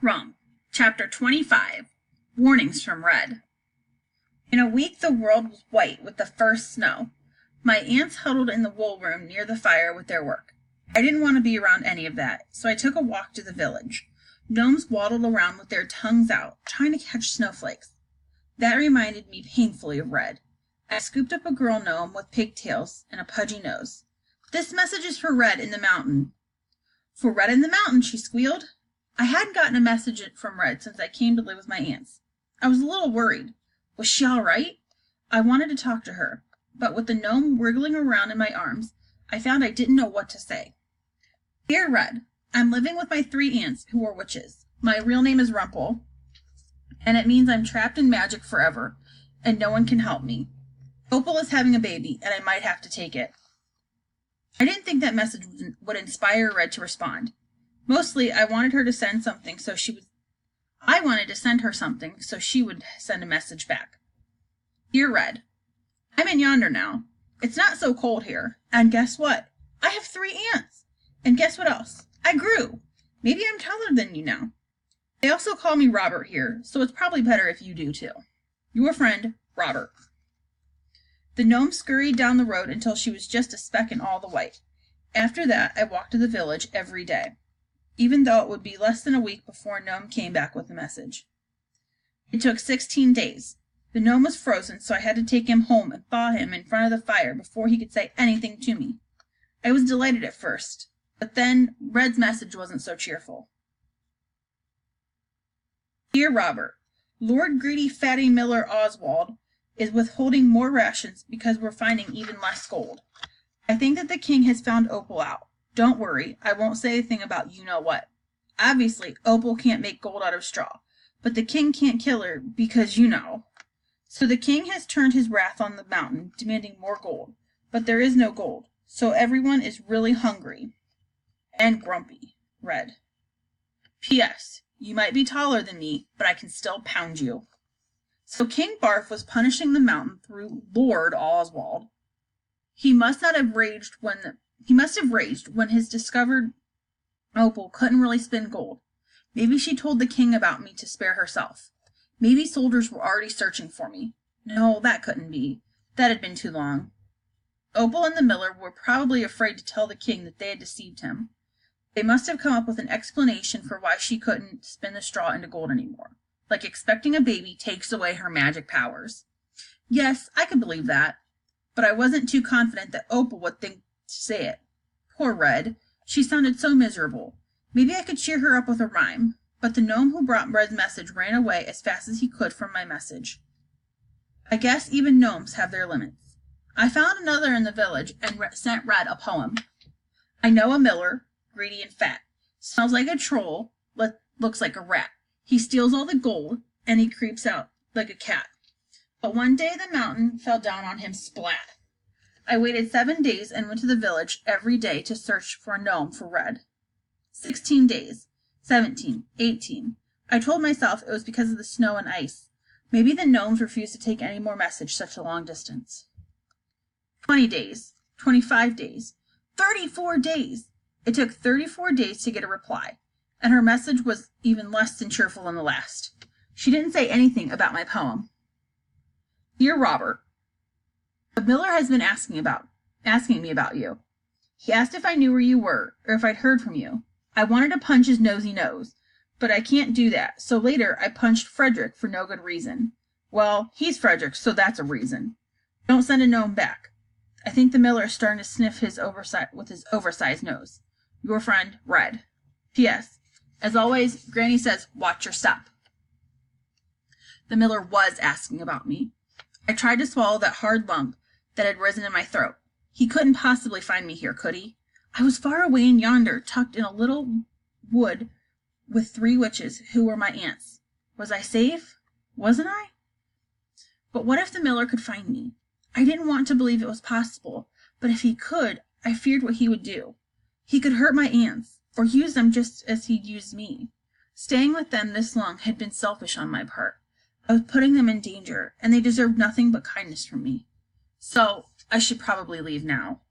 Rump Chapter 25 Warnings from Red. In a week the world was white with the first snow. My aunts huddled in the wool room near the fire with their work. I didn't want to be around any of that, so I took a walk to the village. Gnomes waddled around with their tongues out, trying to catch snowflakes. That reminded me painfully of Red. I scooped up a girl gnome with pigtails and a pudgy nose. "This message is for Red in the mountain." "For Red in the mountain," she squealed. I hadn't gotten a message from Red since I came to live with my aunts. I was a little worried. Was she all right? I wanted to talk to her, but with the gnome wriggling around in my arms, I found I didn't know what to say. "Dear Red, I'm living with my 3 aunts who are witches. My real name is Rumple, and it means I'm trapped in magic forever, and no one can help me. Opal is having a baby, and I might have to take it." I didn't think that message would inspire Red to respond. Mostly, I wanted her to send something so she would. I wanted to send her something so she would send a message back. "Dear Red, I'm in yonder now. It's not so cold here. And guess what? I have 3 aunts. And guess what else? I grew. Maybe I'm taller than you now. They also call me Robert here, so it's probably better if you do too. Your friend, Robert." The gnome scurried down the road until she was just a speck in all the white. After that, I walked to the village every day, even though it would be less than a week before Gnome came back with a message. It took 16 days. The gnome was frozen, so I had to take him home and thaw him in front of the fire before he could say anything to me. I was delighted at first, but then Red's message wasn't so cheerful. "Dear Robert, Lord Greedy Fatty Miller Oswald is withholding more rations because we're finding even less gold. I think that the king has found Opal out. Don't worry, I won't say anything about you-know-what. Obviously, Opal can't make gold out of straw, but the king can't kill her because you know. So the king has turned his wrath on the mountain, demanding more gold, but there is no gold, so everyone is really hungry and grumpy. Red. P.S. You might be taller than me, but I can still pound you." So King Barf was punishing the mountain through Lord Oswald. He must have raged when his discovered Opal couldn't really spin gold. Maybe she told the king about me to spare herself. Maybe soldiers were already searching for me. No, that couldn't be. That had been too long. Opal and the miller were probably afraid to tell the king that they had deceived him. They must have come up with an explanation for why she couldn't spin the straw into gold anymore. Like expecting a baby takes away her magic powers. Yes, I could believe that. But I wasn't too confident that Opal would think to say it. Poor Red. She sounded so miserable. Maybe I could cheer her up with a rhyme. But the gnome who brought Red's message ran away as fast as he could from my message. I guess even gnomes have their limits. I found another in the village and sent Red a poem. "I know a miller, greedy and fat. Smells like a troll, looks like a rat. He steals all the gold, and he creeps out like a cat. But one day the mountain fell down on him splat. I waited 7 days and went to the village every day to search for a gnome for Red. 16 days. 17. 18. I told myself it was because of the snow and ice. Maybe the gnomes refused to take any more message such a long distance. 20 days. 25 days. 34 days! It took 34 days to get a reply, and her message was even less than cheerful than the last. She didn't say anything about my poem. "Dear Robert, the miller has been asking me about you. He asked if I knew where you were, or if I'd heard from you. I wanted to punch his nosy nose, but I can't do that, so later I punched Frederick for no good reason. Well, he's Frederick, so that's a reason. Don't send a gnome back. I think the miller is starting to sniff with his oversized nose. Your friend, Red. P.S. As always, Granny says, watch your step." The miller was asking about me. I tried to swallow that hard lump that had risen in my throat. He couldn't possibly find me here, could he? I was far away in yonder, tucked in a little wood with 3 witches who were my aunts. Was I safe? Wasn't I? But what if the miller could find me? I didn't want to believe it was possible, but if he could, I feared what he would do. He could hurt my aunts, or use them just as he'd used me. Staying with them this long had been selfish on my part. I was putting them in danger, and they deserved nothing but kindness from me. So I should probably leave now.